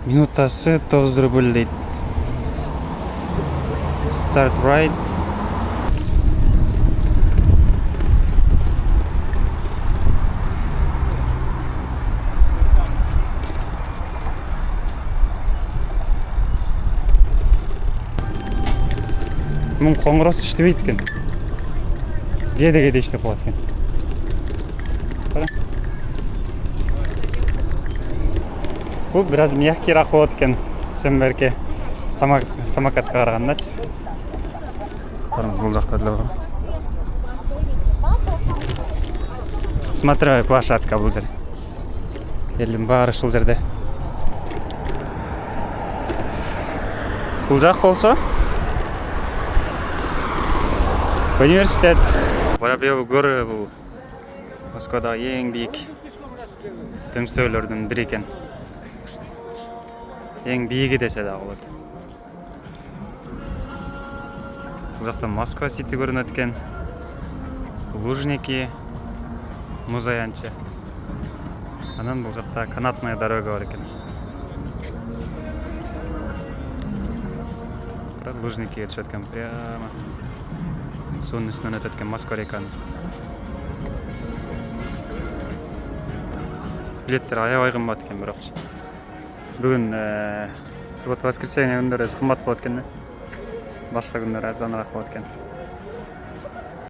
Минутасы 9 рубль дейді. Start right. Мұның қоңыраусы іштемейді екен. Кеде іштеп қалады екен. Қара. Бұл біраз мягкирақ болады екен. Шын самокатқа қарағандачы. Қараңыз, бұл жақта да бар. Смотрю, площадка бұл жер. Елдің бары шыл жерде. Бұл жақ болса университет. Воробьевы горы бұл Москвада ең биік төмсөйлердің бірі екен. Ең биігі десе де болады. Бұл жақта Москва Сити көрінеді екен. Лужники, Музаянче. Анан бұл жақта канатная дорога бар екен. Лужники түсіп өткен прямо. Суның үстінен өткен Москва реканы. Билеттер аябай қымбат екен бірақ. Бүгін суббота воскресенье күндері қымбат болады екен. Басқа күндері арзанырақ болады екен.